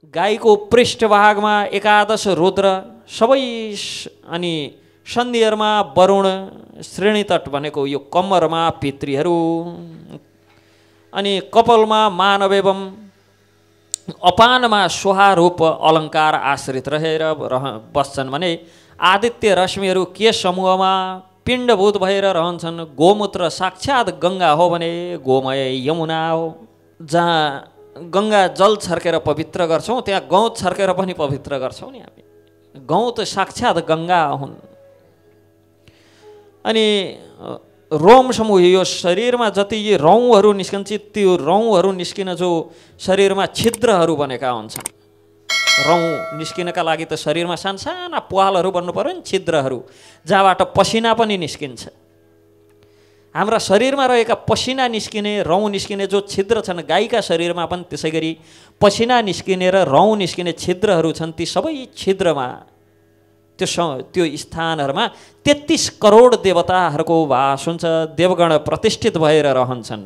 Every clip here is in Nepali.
गाईको पृष्ठभागमा एकादश रुद्र, सबै अनि सन्धिहरूमा वरुण, श्रेणीतट भनेको यो कम्मरमा पितृहरू, अनि कपालमा मानव एवं अपानमा स्वाहारूप अलङ्कार आश्रित रहेर बस्छन् भने आदित्य रश्मिहरू के समूहमा पिण्डभूत भएर रहन्छन्। गोमूत्र साक्षात् गङ्गा हो भने गोमय यमुना हो। जहाँ गङ्गा जल छर्केर पवित्र गर्छौँ त्यहाँ गौत छर्केर पनि पवित्र गर्छौँ नि हामी। गौत साक्षात् गङ्गा हुन्। अनि रोम समूह, यो शरीरमा जति यी रौँहरू निस्कन्छ त्यो रौँहरू निस्किन जो शरीरमा छिद्रहरू बनेका हुन्छन्। रौँ निस्किनका लागि त शरीरमा सानसाना प्वालहरू बन्नु पर्यो नि, छिद्रहरू, जहाँबाट पसिना पनि निस्किन्छ। हाम्रा शरीरमा रहेका पसिना निस्किने, रौँ निस्किने जो छिद्र छन्, गाईका शरीरमा पनि त्यसै गरी पसिना निस्किने र रौँ निस्किने छिद्रहरू छन्। ती सबै छिद्रमा त्यो स्थानहरूमा 33 करोड देवताहरूको वास हुन्छ। देवगण प्रतिष्ठित भएर रहन्छन्।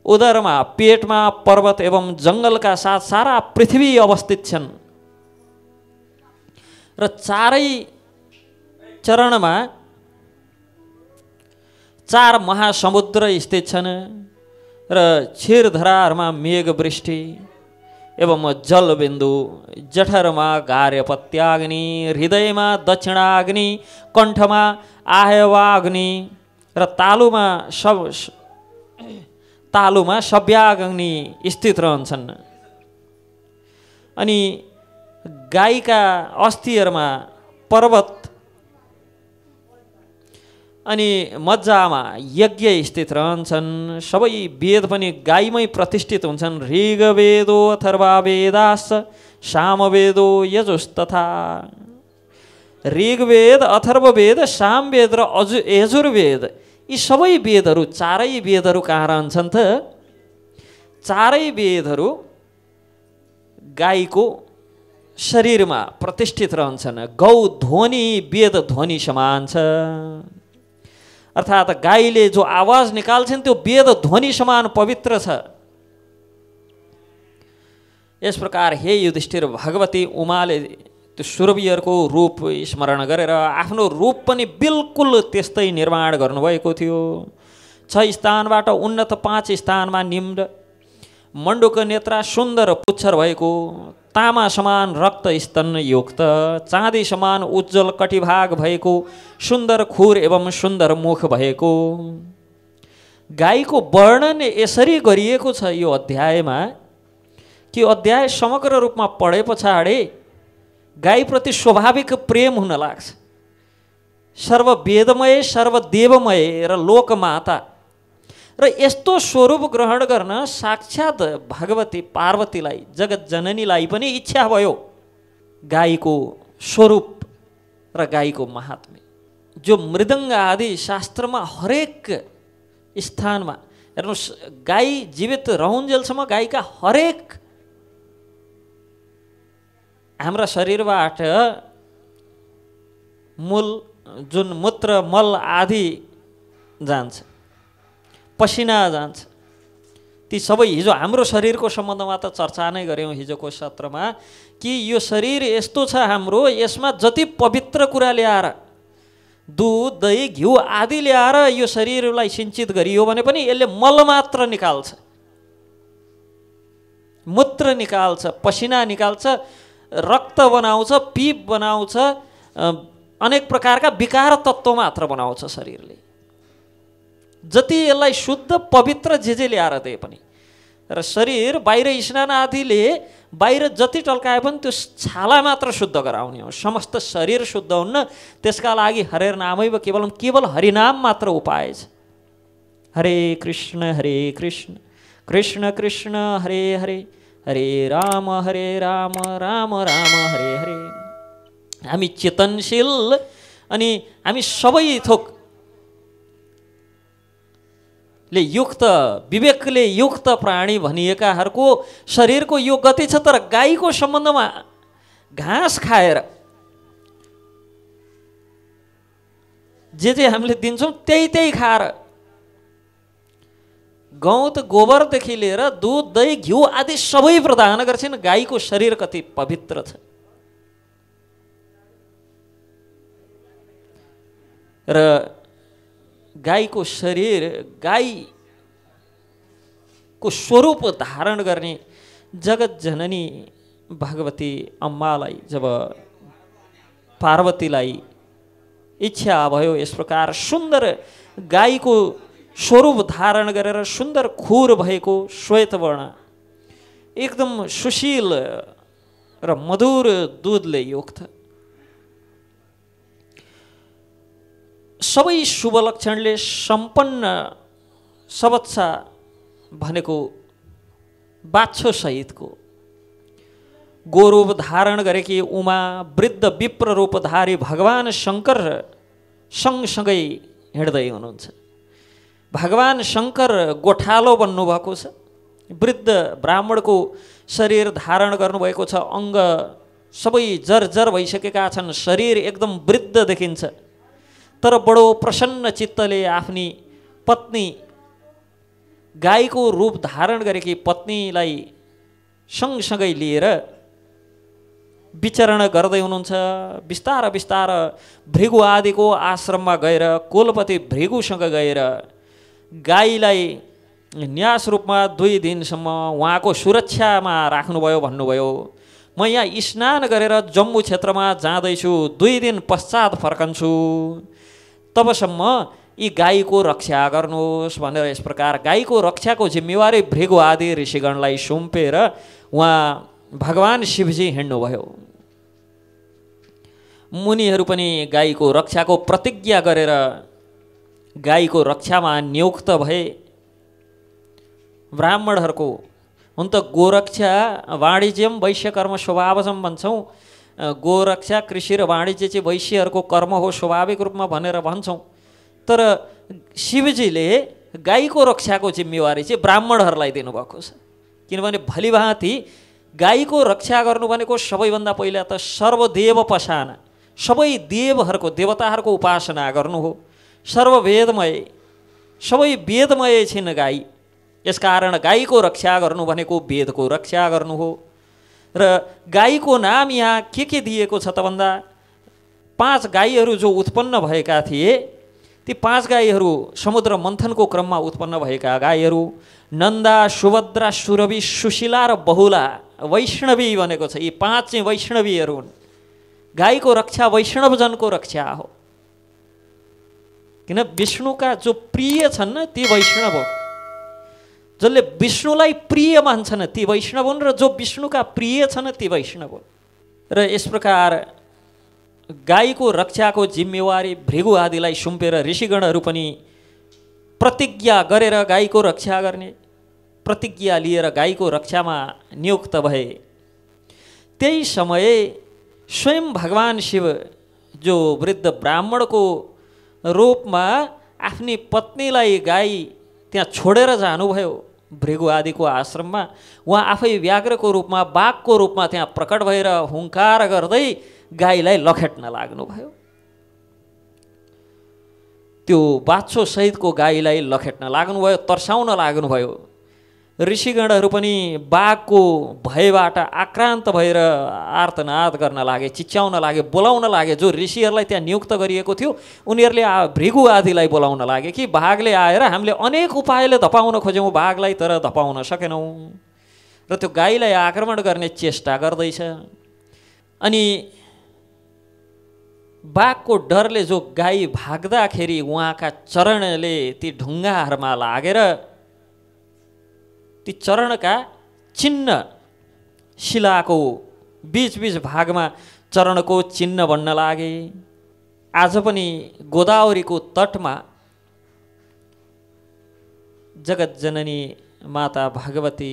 उदरमा, पेटमा पर्वत एवं जङ्गलका साथ सारा पृथ्वी अवस्थित छन् र चारै चरणमा 4 महासमुद्र स्थित छन् र क्षीरधराहरूमा मेघवृष्टि एवं जलबिन्दु, जठरमा गार्हपत्याग्नि, हृदयमा दक्षिणाग्नि, कण्ठमा आहवाग्नि र तालुमा सव्याग्नि स्थित रहन्छन्। अनि गाईका अस्थिहरूमा पर्वत अनि मज्जामा यज्ञ स्थित रहन्छन्। सबै वेद पनि गाईमै प्रतिष्ठित हुन्छन्। ऋग्वेदो अथर्ववेदाश्च सामवेदो यजुस्तथा। ऋग्वेद, अथर्ववेद, सामवेद र यजुर्वेद, यी सबै वेदहरू, चारै वेदहरू कहाँ रहन्छन् त? चारै वेदहरू गाईको शरीरमा प्रतिष्ठित रहन्छन्। गौ ध्वनि वेद ध्वनि समान छ। अर्थात् गाईले जो आवाज निकाल्छन् त्यो वेद ध्वनि समान पवित्र छ। यस प्रकार हे युधिष्ठिर, भगवती उमाले त्यो सुरभिहरूको रूप स्मरण गरेर आफ्नो रूप पनि बिल्कुल त्यस्तै निर्माण गर्नुभएको थियो। 6 स्थानबाट उन्नत 5 स्थानमा निम्न, मण्डुक नेत्रा, सुन्दर पुच्छर भएको, तामा समान रक्त स्तन युक्त, चाँदी समान उज्जवल कटिभाग भएको, सुन्दर खुर एवं सुन्दर मुख भएको। गाईको वर्णन यसरी गरिएको छ यो अध्यायमा कि अध्याय समग्र रूपमा पढे पछाडि गाईप्रति स्वाभाविक प्रेम हुन लाग्छ। सर्ववेदमय, सर्वदेवमय र लोकमाता र यस्तो स्वरूप ग्रहण गर्न साक्षात् भगवती पार्वतीलाई, जगत जननीलाई पनि इच्छा भयो। गाईको स्वरूप र गाईको महात्म्य जो मृदङ्ग आदि शास्त्रमा हरेक स्थानमा हेर्नुहोस्, गाई जीवित रहन्जेलसम्म गाईका हरेक हाम्रा शरीरबाट मूल जुन मूत्र मल आदि जान्छ, पसिना जान्छ, ती सबै हिजो हाम्रो शरीरको सम्बन्धमा त चर्चा नै गऱ्यौँ हिजोको सत्रमा कि यो शरीर यस्तो छ हाम्रो, यसमा जति पवित्र कुरा ल्याएर दुध, दही, घिउ आदि ल्याएर यो शरीरलाई सिञ्चित गरियो भने पनि यसले मल मात्र निकाल्छ, मूत्र निकाल्छ, पसिना निकाल्छ, रक्त बनाउँछ, पिप बनाउँछ, अनेक प्रकारका विकार तत्त्व मात्र बनाउँछ शरीरले। जति यसलाई शुद्ध पवित्र जे ल्याएर दिए पनि र शरीर बाहिर स्नान आदिले बाहिर जति टल्काए पनि त्यो छाला मात्र शुद्ध गराउने हो, समस्त शरीर शुद्ध हुन्न। त्यसका लागि हरेर नामै केवल हरिनाम मात्र उपाय छ। हरे कृष्ण कृष्ण कृष्ण हरे हरे, हरे राम राम राम हरे हरे। हामी चेतनशील अनि हामी सबै थोक ले युक्त, विवेकले युक्त प्राणी भनिएकाहरूको शरीरको यो गति छ। तर गाईको सम्बन्धमा घाँस खाएर जे हामीले दिन्छौँ त्यही खाएर गौत गोबरदेखि लिएर दुध दही घिउ आदि सबै प्रदान गर्छिन्। गाईको शरीर कति पवित्र छ। र गाईको शरीर, गाईको स्वरूप धारण गर्ने जगत जननी भगवती अम्मालाई जब पार्वतीलाई इच्छा भयो यस प्रकार सुन्दर गाईको स्वरूप धारण गरेर सुन्दर खुर भएको श्वेत वर्ण एकदम सुशील र मधुर दुधले युक्त सबै शुभ लक्षणले सम्पन्न सबच्छा भनेको बाछो सहितको गोरूप धारण गरेकी उमा वृद्ध विप्र रूपधारी भगवान शङ्कर सँगसँगै हिँड्दै हुनुहुन्छ। भगवान शङ्कर गोठालो बन्नुभएको छ। वृद्ध ब्राह्मणको शरीर धारण गर्नुभएको छ। अङ्ग सबै जर्जर भइसकेका छन्। शरीर एकदम वृद्ध देखिन्छ। तर बडो प्रसन्न चित्तले आफ्नी पत्नी गाईको रूप धारण गरेकी पत्नीलाई सँगसँगै लिएर विचरण गर्दै हुनुहुन्छ। बिस्तार बिस्तार भृगु आदिको आश्रममा गएर कोलपति भृगुसँग गएर गाईलाई न्यास रूपमा 2 दिनसम्म उहाँको सुरक्षामा राख्नुभयो। भन्नुभयो म यहाँ स्नान गरेर जम्मू क्षेत्रमा जाँदैछु, 2 दिन पश्चात फर्कन्छु, तबसम्म यी गाईको रक्षा गर्नुहोस् भनेर यस प्रकार गाईको रक्षाको जिम्मेवारी भृगु आदि ऋषिगणलाई सुम्पेर उहाँ भगवान शिवजी हिँड्नुभयो। मुनिहरू पनि गाईको रक्षाको प्रतिज्ञा गरेर गाईको रक्षामा नियुक्त भए। ब्राह्मणहरूको हुन त गोरक्षा वाणिज्यम वैश्यकर्म स्वभावजम भन्छौँ। गोरक्षा कृषि र वाणिज्य चाहिँ वैश्यहरूको कर्म हो स्वाभाविक रूपमा भनेर भन्छौँ। तर शिवजीले गाईको रक्षाको जिम्मेवारी चाहिँ ब्राह्मणहरूलाई दिनुभएको छ। किनभने भलिभाँति गाईको रक्षा गर्नु भनेको सबैभन्दा पहिला त सर्वदेव पसाना, सबै देवहरूको देवताहरूको उपासना गर्नु हो। सर्ववेदमय, सबै वेदमय छिन् गाई। यसकारण गाईको रक्षा गर्नु भनेको वेदको रक्षा गर्नु हो। र गाईको नाम यहाँ के दिएको छ त भन्दा 5 गाईहरू जो उत्पन्न भएका थिए, ती 5 गाईहरू समुद्र मन्थनको क्रममा उत्पन्न भएका गाईहरू नन्दा, सुभद्रा, सुरभि, सुशीला र बहुला वैष्णवी भनेको छ। यी 5 चाहिँ वैष्णवीहरू हुन्। गाईको रक्षा वैष्णवजनको रक्षा हो। किन विष्णुका जो प्रिय छन् ती वैष्णव हो। जसले विष्णुलाई प्रिय मान्छन् ती वैष्णव हुन् र जो विष्णुका प्रिय छन् ती वैष्णव हुन्। र यस प्रकार गाईको रक्षाको जिम्मेवारी भृगु आदिलाई सुम्पेर ऋषिगणहरू पनि प्रतिज्ञा गरेर गाईको रक्षा गर्ने प्रतिज्ञा लिएर गाईको रक्षामा नियुक्त भए। त्यही समय स्वयं भगवान शिव जो वृद्ध ब्राह्मणको रूपमा आफ्नी पत्नीलाई गाई त्यहाँ छोडेर जानुभयो भृगु आदिको आश्रममा। उहाँ आफै व्याघ्रको रूपमा, बाघको रूपमा त्यहाँ प्रकट भएर हुङ्कार गर्दै गाईलाई लखेट्न लाग्नुभयो। त्यो बाछो सहितको गाईलाई लखेट्न लाग्नुभयो, तर्साउन लाग्नुभयो। ऋषिगणहरू पनि बाघको भयबाट आक्रान्त भएर आर्तनाद गर्न लागे, चिच्याउन लागे, बोलाउन लागे। जो ऋषिहरूलाई त्यहाँ नियुक्त गरिएको थियो उनीहरूले भृगु आदिलाई बोलाउन लागे कि बाघले आएर हामीले अनेक उपायले धपाउन खोज्यौँ बाघलाई, तर धपाउन सकेनौँ र त्यो गाईलाई आक्रमण गर्ने चेष्टा गर्दैछ। अनि बाघको डरले जो गाई भाग्दाखेरि उहाँका चरणले ती ढुङ्गाहरूमा लागेर ती चरणका चिन्ह शिलाको बीच भागमा चरणको चिन्ह बन्न लागे। आज पनि गोदावरीको तटमा जगत जननी माता भगवती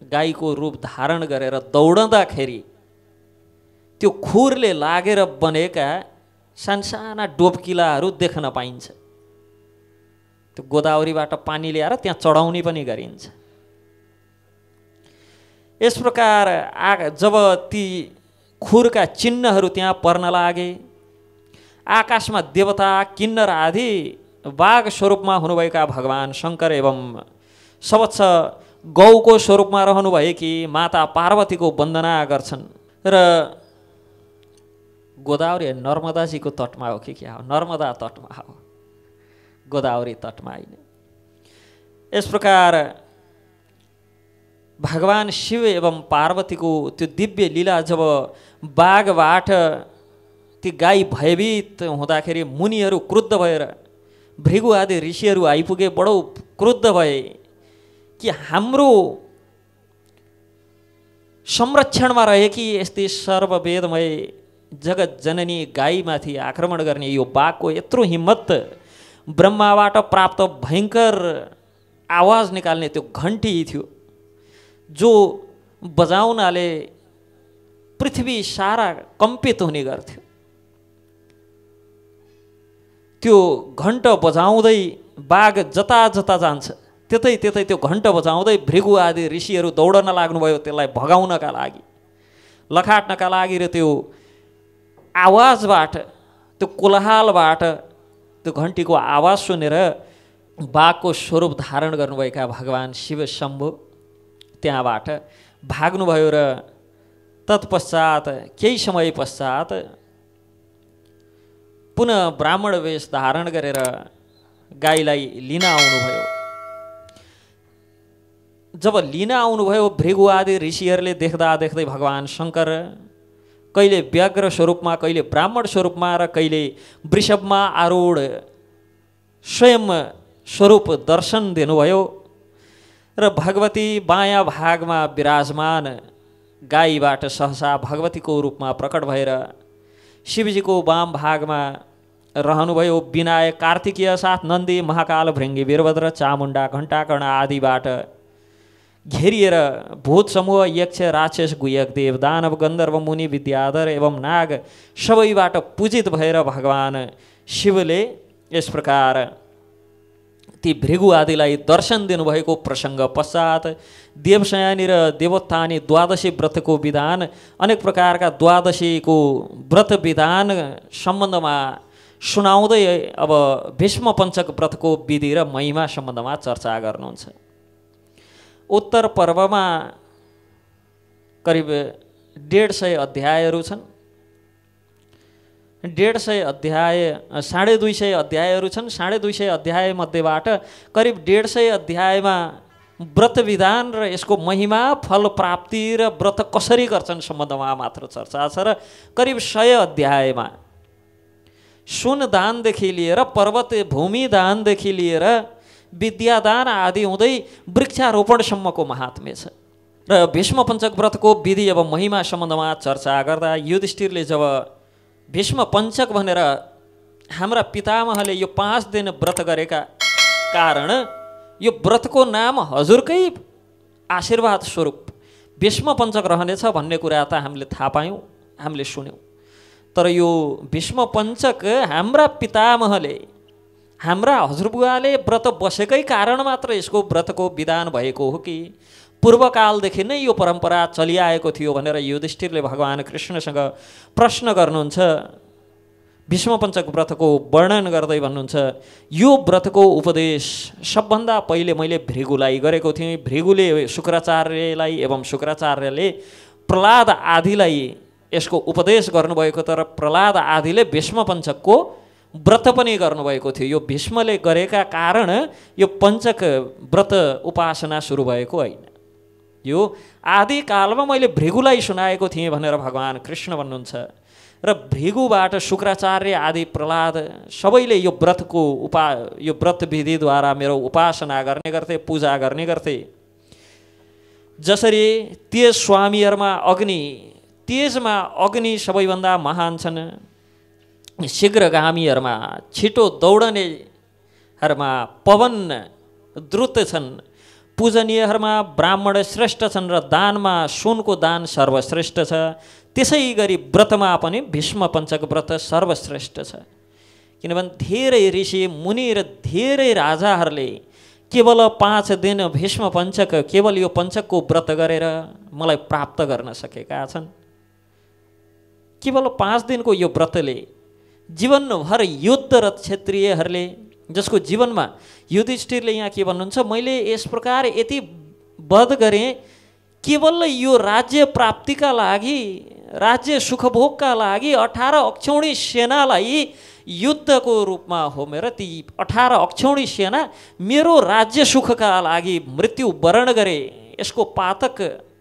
गाईको रूप धारण गरेर दौडँदाखेरि त्यो खुरले लागेर बनेका सानसाना डोबकिलाहरू देख्न पाइन्छ। त्यो गोदावरीबाट पानी ल्याएर त्यहाँ चढाउने पनि गरिन्छ। यस प्रकार जब ती खुरका चिन्हहरू त्यहाँ पर्न लागे, आकाशमा देवता, किन्नर आदि बाघ स्वरूपमा हुनुभएका भगवान शङ्कर एवं सबच्छ गौको स्वरूपमा रहनुभएकी माता पार्वतीको वन्दना गर्छन्। र गोदावरी नर्मदाजीको तटमा हो कि क्या हो? नर्मदा तटमा हो, गोदावरी तटमा होइन। यस प्रकार भगवान शिव एवं पार्वतीको त्यो दिव्य लीला जब बाघबाट ती गाई भयभीत हुँदाखेरि मुनिहरू क्रुद्ध भएर भृगु आदि ऋषिहरू आइपुगे, बडो क्रुद्ध भए कि हाम्रो संरक्षणमा रहेकी यस्तै सर्ववेदमय जगत जननी गाईमाथि आक्रमण गर्ने यो बाघको यत्रो हिम्मत, ब्रह्माबाट प्राप्त भयङ्कर आवाज निकाल्ने त्यो घन्टी थियो जो बजाउनाले पृथ्वी सारा कम्पित हुने गर्थ्यो। त्यो घण्ट बजाउँदै बाघ जता जता जान्छ त्यतै त्यतै त्यो घण्ट बजाउँदै भृगु आदि ऋषिहरू दौडन लाग्नुभयो त्यसलाई भगाउनका लागि, लखाट्नका लागि। र त्यो आवाजबाट, त्यो कोलाहलबाट, त्यो घन्टीको आवाज सुनेर बाघको स्वरूप धारण गर्नुभएका भगवान शिव शम्भु त्यहाँबाट भाग्नुभयो। र तत्पश्चात केही समय पश्चात पुनः ब्राह्मण वेश धारण गरेर गाईलाई लिन आउनुभयो। जब लिन आउनुभयो भृगु आदि ऋषिहरूले देख्दा देख्दै भगवान शङ्कर कहिले व्याघ्र स्वरूपमा, कहिले ब्राह्मण स्वरूपमा र कहिले वृषभमा आरूढ स्वयं स्वरूप दर्शन दिनुभयो। र भगवती बायाँ भागमा विराजमान गाईबाट सहसा भगवतीको रूपमा प्रकट भएर शिवजीको वाम भागमा रहनुभयो। विनायक, कार्तिकीय साथ नन्दी, महाकाल, भृङ्गी, वीरभद्र, चामुण्डा, घण्टाकर्ण आदिबाट घेरिएर भूत समूह, यक्ष, राक्षस, गुह्यक, देव, दानव, गन्धर्व, मुनि, विद्याधर एवं नाग सबैबाट पूजित भएर भगवान शिवले यस प्रकार ती भृगु आदिलाई दर्शन दिनुभएको प्रसङ्ग पश्चात देवशयानी र देवोत्थानी द्वादशी व्रतको विधान, अनेक प्रकारका द्वादशीको व्रत विधान सम्बन्धमा सुनाउँदै अब भीष्म पञ्चक व्रतको विधि र महिमा सम्बन्धमा चर्चा गर्नुहुन्छ। उत्तर पर्वमा करिब 150 अध्यायहरू छन्। 150 अध्याय, 250 अध्यायहरू छन्। 250 अध्याय मध्येबाट करिब 150 अध्यायमा व्रत विधान र यसको महिमा, फल प्राप्ति र व्रत कसरी गर्छन् सम्बन्धमा मात्र चर्चा छ। र करिब 100 अध्यायमा सुन दानदेखि लिएर पर्वत भूमि दानदेखि लिएर विद्यादान आदि हुँदै वृक्षारोपणसम्मको महात्म्य छ। र भीष्म पञ्चक व्रतको विधि एवं महिमा सम्बन्धमा चर्चा गर्दा युधिष्ठिरले जब भीष्म पञ्चक भनेर हाम्रा पितामहले यो 5 दिन व्रत गरेका कारण यो व्रतको नाम हजुरकै आशीर्वाद स्वरूप भीष्म पञ्चक रहनेछ भन्ने कुरा त हामीले थाहा पायौँ, हामीले सुन्यौँ। तर यो भीष्म पञ्चक हाम्रा पितामहले, हाम्रा हजुरबुवाले व्रत बसेकै कारण मात्र यसको व्रतको विधान भएको हो कि पूर्वकालदेखि नै यो परम्परा चलिआएको थियो भनेर युधिष्ठिरले भगवान कृष्णसँग प्रश्न गर्नुहुन्छ। भीष्म पञ्चक व्रतको वर्णन गर्दै भन्नुहुन्छ, यो व्रतको उपदेश सबभन्दा पहिले मैले भृगुलाई गरेको थिएँ। भृगुले शुक्राचार्यलाई एवं शुक्राचार्यले प्रह्लाद आदिलाई यसको उपदेश गर्नुभएको, तर प्रह्लाद आदिले भीष्म पञ्चकको व्रत पनि गर्नुभएको थियो। यो भीष्मले गरेका कारण यो पञ्चक व्रत उपासना सुरु भएको होइन। यो आदिकालमा मैले भृगुलाई सुनाएको थिएँ भनेर भगवान कृष्ण भन्नुहुन्छ। र भृगुबाट शुक्राचार्य आदि प्रह्लाद सबैले यो व्रत विधिद्वारा मेरो उपासना गर्ने गर्थे, पूजा गर्ने गर्थे। जसरी तेज स्वामीहरूमा अग्नि, तेजमा अग्नि सबैभन्दा महान छन्। शीघ्रगामीहरूमा, छिटो दौडनेहरूमा पवन द्रुत छन्। पूजनीयहरूमा ब्राह्मण श्रेष्ठ छन् र दानमा सुनको दान सर्वश्रेष्ठ छ। त्यसै गरी व्रतमा पनि भीष्म पञ्चक व्रत सर्वश्रेष्ठ छ। किनभने धेरै ऋषि मुनि र धेरै राजाहरूले केवल 5 दिन भीष्म पञ्चक, केवल यो पञ्चकको व्रत गरेर मलाई प्राप्त गर्न सकेका छन्। केवल 5 दिनको यो व्रतले जीवनभर युद्धरत क्षत्रियहरूले जसको जीवनमा युधिष्ठिरले यहाँ के भन्नुहुन्छ, मैले यस प्रकार यति वध गरेँ केवल यो राज्य प्राप्तिका लागि, राज्य सुखभोगका लागि 18 अक्षौणी सेनालाई युद्धको रूपमा होमेर ती 18 अक्षौणी सेना मेरो राज्य सुखका लागि मृत्यु वरण गरे। यसको पातक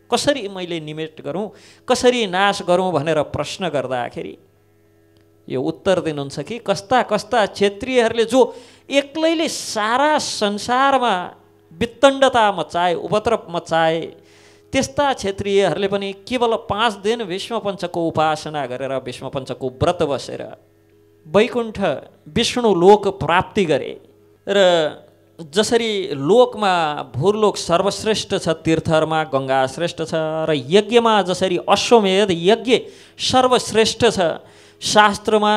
कसरी मैले निमेट गरौँ, कसरी नाश गरौँ भनेर प्रश्न गर्दाखेरि यो उत्तर दिनुहुन्छ कि कस्ता कस्ता क्षेत्रीयहरूले जो एक्लैले सारा संसारमा वितण्डता मचाए, उपद्रव मचाए, त्यस्ता क्षेत्रीयहरूले पनि केवल 5 दिन विष्णुपञ्चको उपासना गरेर, विष्णुपञ्चको व्रत बसेर वैकुण्ठ विष्णु लोक प्राप्ति गरे। र जसरी लोकमा भूलोक सर्वश्रेष्ठ छ, तीर्थहरूमा गङ्गा श्रेष्ठ छ, र यज्ञमा जसरी अश्वमेध यज्ञ सर्वश्रेष्ठ छ, शास्त्रमा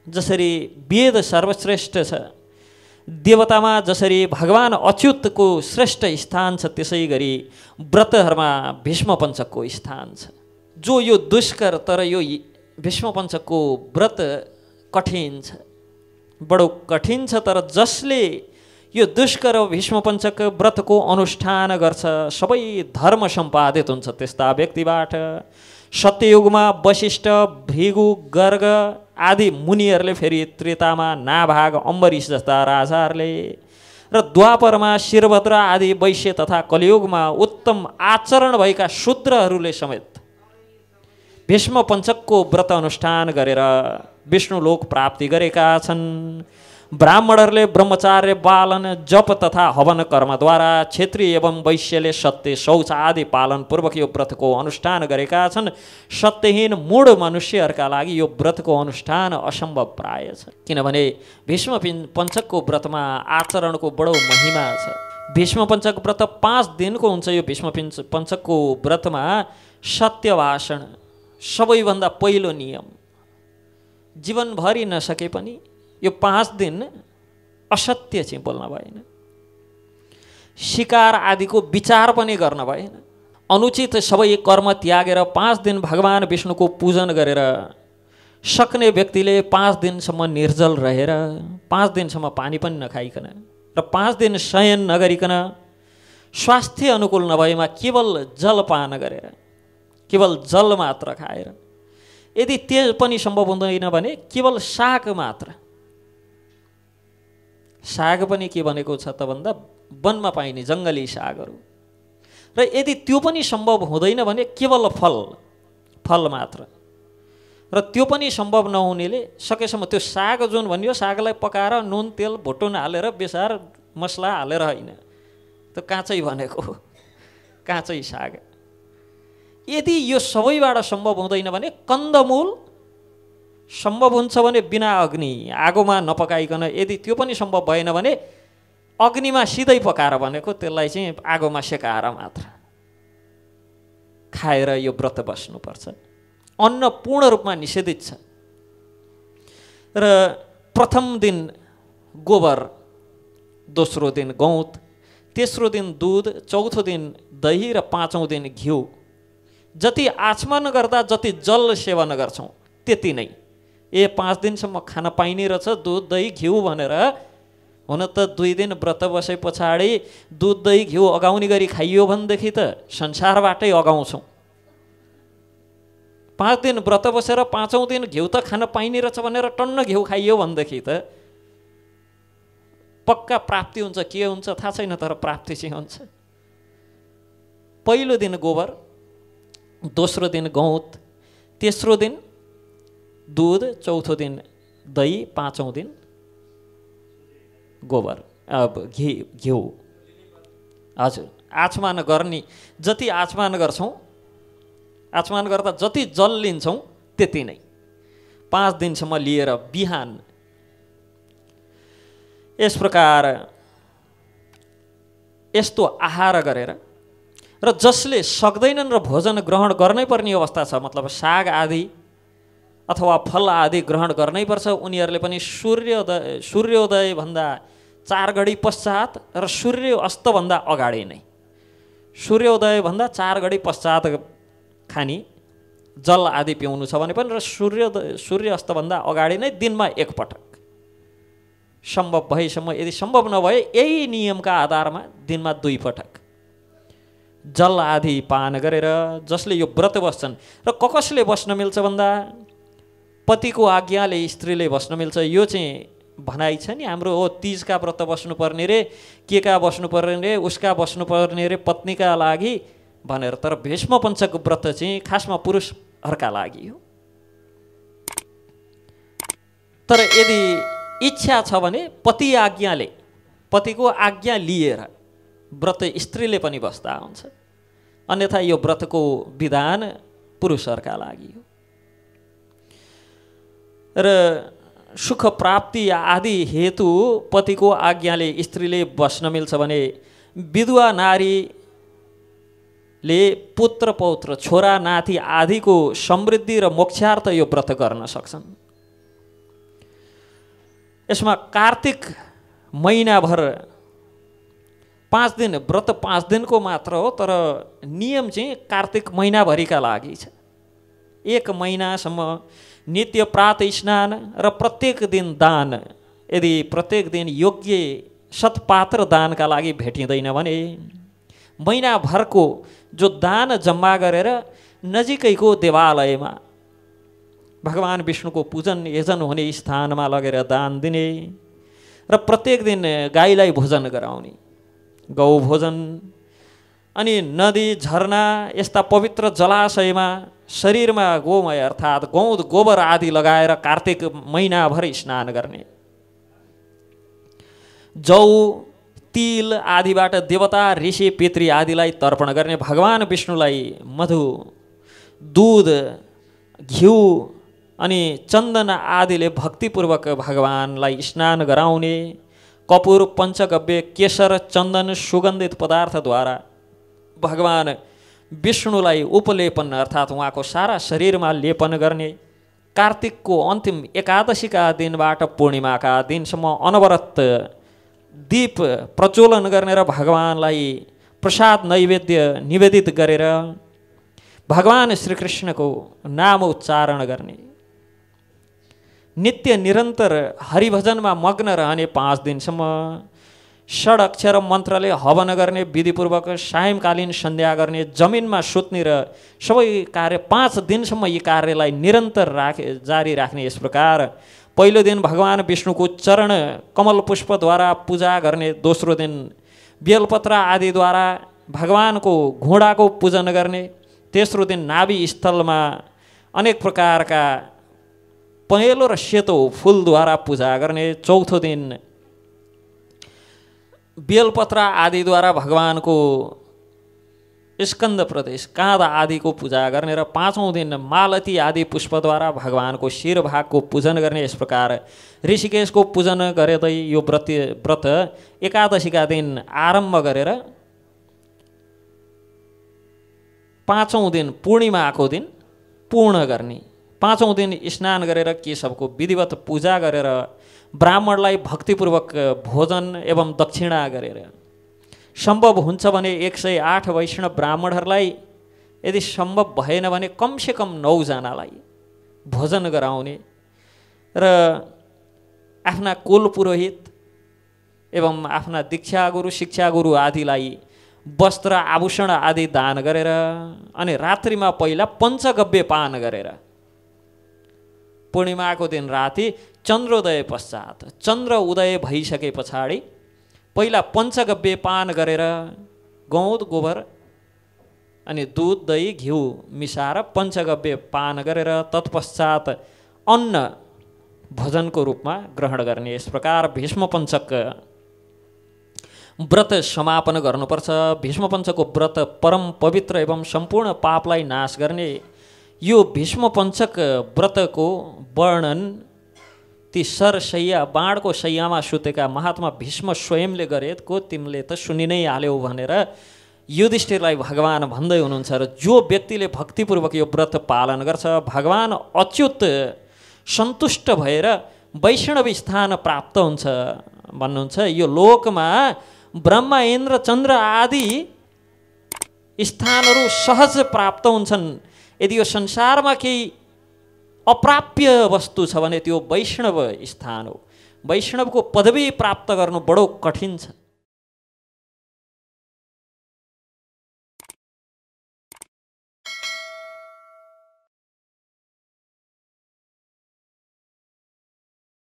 जसरी वेद सर्वश्रेष्ठ छ, देवतामा जसरी भगवान अच्युतको श्रेष्ठ स्थान छ, त्यसै गरी व्रतहरूमा भीष्मपञ्चकको स्थान छ। जो यो दुष्कर, तर यो भीष्मपञ्चकको व्रत कठिन छ, बडो कठिन छ, तर जसले यो दुष्कर भीष्मपञ्चक व्रतको अनुष्ठान गर्छ सबै धर्म सम्पादित हुन्छ त्यस्ता व्यक्तिबाट। सत्ययुगमा वशिष्ठ, भृगु, गर्ग आदि मुनिहरूले, फेरि त्रेतामा नाभाग, अम्बरीश जस्ता राजाहरूले, र द्वापरमा शिरभद्र आदि वैश्य तथा कलियुगमा उत्तम आचरण भएका शूद्रहरूले समेत भीष्मपञ्चकको व्रत अनुष्ठान गरेर विष्णुलोक प्राप्ति गरेका छन्। ब्राह्मणहरूले ब्रह्मचार्य पालन, जप तथा हवन कर्मद्वारा, क्षेत्रीय एवं वैश्यले सत्य, शौच आदि पालन पूर्वक यो व्रतको अनुष्ठान गरेका छन्। सत्यहीन मूढ मनुष्यहरूका लागि यो व्रतको अनुष्ठान असम्भव प्राय छ, किनभने भीष्मपञ्चकको व्रतमा आचरणको बडो महिमा छ। भीष्मपञ्चक व्रत 5 दिनको हुन्छ। यो भीष्मपञ्चकको व्रतमा सत्य भाषण सबैभन्दा पहिलो नियम। जीवनभरि नसके पनि यो 5 दिन असत्य चाहिँ बोल्न भएन, शिकार आदिको विचार पनि गर्न भएन, अनुचित सबै कर्म त्यागेर 5 दिन भगवान विष्णुको पूजन गरेर सक्ने व्यक्तिले 5 दिनसम्म निर्जल रहेर 5 दिनसम्म पानी पनि नखाइकन र 5 दिन शयन नगरिकन स्वास्थ्य अनुकूल नभएमा केवल जलपान गरेर, केवल जल मात्र खाएर, यदि त्यो पनि सम्भव हुँदैन भने केवल साग मात्र, साग पनि के भनेको छ त भन्दा वनमा पाइने जङ्गली सागहरू, र यदि त्यो पनि सम्भव हुँदैन भने केवल फल मात्र, र त्यो पनि सम्भव नहुनेले सकेसम्म त्यो साग जुन भनियो सागलाई पकाएर नुन तेल भुटुन हालेर बेसार मसला हालेर होइन, त्यो काँचै भनेको काँचै साग। यदि यो सबैबाट सम्भव हुँदैन भने कन्दमूल सम्भव हुन्छ भने बिना अग्नि आगोमा नपकाइकन, यदि त्यो पनि सम्भव भएन भने अग्निमा सिधै पकाएर भनेको त्यसलाई चाहिँ आगोमा सेकाएर मात्र खाएर यो व्रत बस्नुपर्छ। अन्न पूर्ण रूपमा निषेधित छ। र प्रथम दिन गोबर, दोस्रो दिन गौत, तेस्रो दिन दुध, चौथो दिन दही र 5औं दिन घिउ। जति आचमन गर्दा जति जल सेवन गर्छौँ त्यति नै। 5 दिनसम्म खान पाइने रहेछ दुध दही घिउ भनेर, हुन त 2 दिन व्रत बसे पछाडि दुध दही घिउ अगाउने गरी खाइयो भनेदेखि त संसारबाटै अगाउँछौँ। 5 दिन व्रत बसेर 5औं दिन घिउ त खान पाइने रहेछ भनेर टन्न घिउ खाइयो भनेदेखि त पक्का प्राप्ति हुन्छ। के हुन्छ थाहा छैन, तर प्राप्ति चाहिँ हुन्छ। पहिलो दिन गोबर, दोस्रो दिन गौत, तेस्रो दिन दुध, चौथो दिन दही, 5औं दिन गोबर घिउ। हजुर, आचमान गर्ने जति आचमान गर्छौँ, आचमान गर्दा जति जल लिन्छौँ त्यति नै 5 दिनसम्म लिएर बिहान यस प्रकार यस्तो आहार गरेर, र जसले सक्दैनन् र भोजन ग्रहण गर्नै पर्ने अवस्था छ, मतलब साग आदि अथवा फल आदि ग्रहण गर्नै पर्छ, उनीहरूले पनि सूर्योदयभन्दा 4 घडी पश्चात र सूर्य अस्तभन्दा अगाडि नै, सूर्योदयभन्दा 4 घडी पश्चात खानी जल आदि पिउनु छ भने पनि, र सूर्य अस्तभन्दा अगाडि नै दिनमा 1 पटक सम्भव भएसम्म, यदि सम्भव नभए यही नियमका आधारमा दिनमा 2 पटक जल आदि पान गरेर जसले यो व्रत बस्छन्। र कसले बस्न मिल्छ भन्दा पतिको आज्ञाले स्त्रीले बस्न मिल्छ। यो चाहिँ भनाइ छ नि हाम्रो, हो तीजका व्रत बस्नुपर्ने रे, केका बस्नुपर्ने रे, उसका बस्नुपर्ने रे पत्नीका लागि भनेर। तर भीष्म पञ्चक व्रत चाहिँ खासमा पुरुषहरूका लागि हो। तर यदि इच्छा छ भने पति आज्ञाले, पतिको आज्ञा लिएर व्रत स्त्रीले पनि बस्दा हुन्छ। अन्यथा यो व्रतको विधान पुरुषहरूका लागि हो। र सुख प्राप्ति आदि हेतु पतिको आज्ञाले स्त्रीले बस्न मिल्छ भने विधवा नारीले पुत्र पौत्र छोरा नाति आदिको समृद्धि र मोक्षार्थ यो व्रत गर्न सक्छन्। यसमा कार्तिक महिनाभर 5 दिन व्रत 5 दिनको मात्र हो, तर नियम चाहिँ कार्तिक महिनाभरिका लागि छ। 1 महिनासम्म नित्य प्रातः स्नान र प्रत्येक दिन दान। यदि प्रत्येक दिन योग्य सत्पात्र दानका लागि भेटिँदैन भने महिनाभरको जो दान जम्मा गरेर नजिकैको देवालयमा भगवान विष्णुको पूजन यजन हुने स्थानमा लगेर दान दिने र प्रत्येक दिन गाईलाई भोजन गराउने, गौ भोजन। अनि नदी झरना यस्ता पवित्र जलाशयमा शरीरमा गोमय अर्थात् गौद गोबर आदि लगाएर कार्तिक महिनाभर स्नान गर्ने। जौ तिल आदिबाट देवता ऋषि पितृ आदिलाई तर्पण गर्ने। भगवान विष्णुलाई मधु दूध घिउ अनि चन्दन आदिले भक्तिपूर्वक भगवानलाई स्नान गराउने। कपुर पञ्चगव्य केशर चन्दन सुगन्धित पदार्थद्वारा भगवान विष्णुलाई उपलेपन अर्थात् उहाँको सारा शरीरमा लेपन गर्ने। कार्तिकको अन्तिम एकादशीका दिनबाट पूर्णिमाका दिनसम्म अनवरत दीप प्रज्वलन गर्ने र भगवानलाई प्रसाद नैवेद्य निवेदित गरेर भगवान श्रीकृष्णको नाम उच्चारण गर्ने। नित्य निरन्तर हरिभजनमा मग्न रहने 5 दिनसम्म। षडक्षर मन्त्रले हवन गर्ने, विधिपूर्वक सायंकालीन सन्ध्या गर्ने, जमिनमा सुत्ने र सबै कार्य 5 दिनसम्म यी कार्यलाई निरन्तर जारी राख्ने। यस प्रकार पहिलो दिन भगवान विष्णुको चरण कमल पुष्पद्वारा पूजा गर्ने, दोस्रो दिन बेलपत्र आदिद्वारा भगवानको घोडाको पूजन गर्ने, तेस्रो दिन नाभि स्थलमा अनेक प्रकारका पहेँलो र सेतो फुलद्वारा पूजा गर्ने, चौथो दिन बेलपत्र आदिद्वारा भगवानको स्कन्द प्रदेश काँध आदिको पूजा गर्ने र 5औं दिन मालती आदि पुष्पद्वारा भगवानको शिरभागको पूजन गर्ने। यस प्रकार ऋषिकेशको पूजन गर्दै यो व्रत एकादशीका दिन आरम्भ गरेर 5औं दिन पूर्णिमाको दिन पूर्ण गर्ने। 5औं दिन स्नान गरेर केशवको विधिवत पूजा गरेर ब्राह्मणलाई भक्तिपूर्वक भोजन एवं दक्षिणा गरेर, सम्भव हुन्छ भने 108 वैष्णव ब्राह्मणहरूलाई, यदि सम्भव भएन भने कमसेकम 9 जनालाई भोजन गराउने र आफ्ना कुल पुरोहित एवं आफ्ना दीक्षा गुरु शिक्षा गुरु आदिलाई वस्त्र आभूषण आदि दान गरेर अनि रात्रिमा पहिला पञ्चगव्य पान गरेर पूर्णिमाको दिन राति चन्द्रोदय पश्चात चन्द्र उदय भइसके पछाडि पहिला पञ्चगव्य पान गरेर गौद गोबर अनि दुध दही घिउ मिसाएर पञ्चगव्य पान गरेर तत्पश्चात अन्न भोजनको रूपमा ग्रहण गर्ने। यस प्रकार भीष्म पञ्चक व्रत समापन गर्नुपर्छ। भीष्म पञ्चकको व्रत परम पवित्र एवं सम्पूर्ण पापलाई नाश गर्ने। यो भीष्म पञ्चक व्रतको वर्णन ती सरशैया बाणको शैयामा सुतेका महात्मा भीष्म स्वयंले गरेको तिमीले त सुनि नै हाल्यौ भनेर युधिष्ठिरलाई भगवान भन्दै हुनुहुन्छ। र जो व्यक्तिले भक्तिपूर्वक यो व्रत पालन गर्छ भगवान अच्युत सन्तुष्ट भएर वैष्णव स्थान प्राप्त हुन्छ भन्नुहुन्छ। यो लोकमा ब्रह्मा इन्द्र चन्द्र आदि स्थानहरू सहज प्राप्त हुन्छन्। यदि यो संसारमा केही अप्राप्य वस्तु छ भने त्यो वैष्णव स्थान हो। वैष्णवको पदवी प्राप्त गर्नु बडो कठिन छ।